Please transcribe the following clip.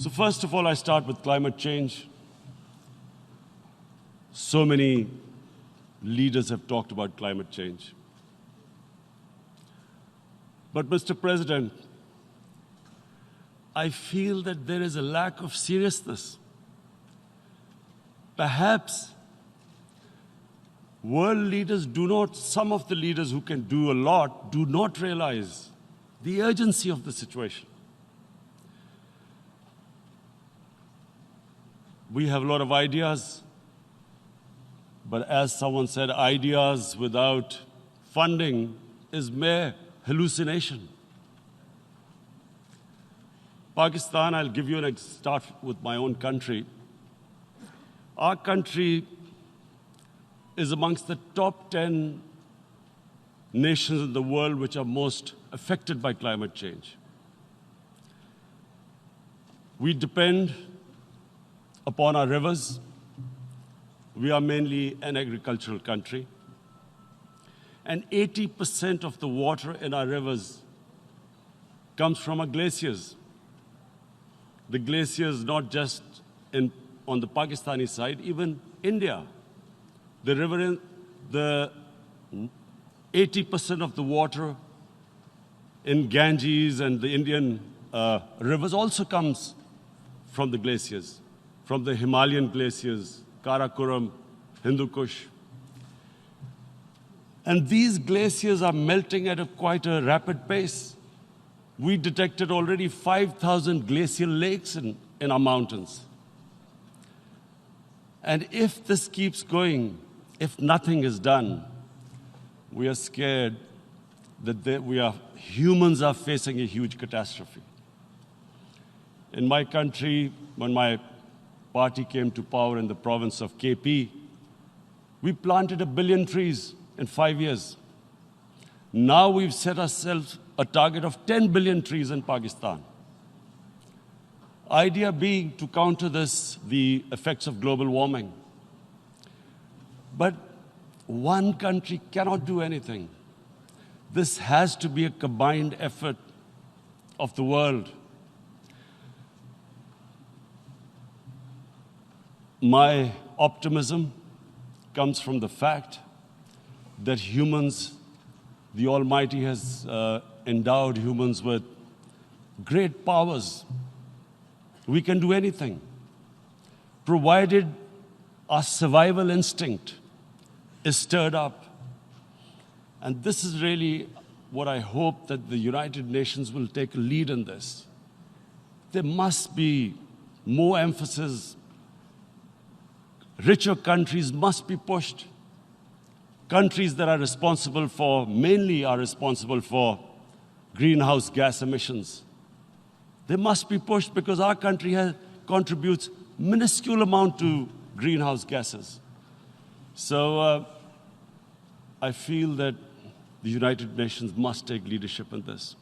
So first of all, I start with climate change. So many leaders have talked about climate change. But Mr. President, I feel that there is a lack of seriousness. Perhaps world leaders do not, some of the leaders who can do a lot, do not realize the urgency of the situation. We have a lot of ideas, but as someone said, ideas without funding is mere hallucination. Pakistan, I'll give you an start with my own country. Our country is amongst the top 10 nations in the world which are most affected by climate change. We depend upon our rivers. We are mainly an agricultural country. And 80% of the water in our rivers comes from our glaciers. The glaciers, not just on the Pakistani side, even India. The river, the 80% of the water in Ganges and the Indian rivers also comes from the glaciers, from the Himalayan glaciers, Karakoram, Hindu Kush. And these glaciers are melting at quite a rapid pace. We detected already 5,000 glacial lakes in our mountains. And if this keeps going, if nothing is done, we are scared that humans are facing a huge catastrophe. In my country, when my party came to power in the province of KP, we planted 1 billion trees in 5 years. Now we've set ourselves a target of 10 billion trees in Pakistan. Idea being to counter this, the effects of global warming. But one country cannot do anything. This has to be a combined effort of the world. My optimism comes from the fact that humans, the Almighty has endowed humans with great powers. We can do anything, provided our survival instinct is stirred up. And this is really what I hope that the United Nations will take a lead in this. There must be more emphasis. Richer countries must be pushed. Countries that are responsible for, mainly are responsible for greenhouse gas emissions. They must be pushed because our country contributes minuscule amount to greenhouse gases. So I feel that the United Nations must take leadership in this.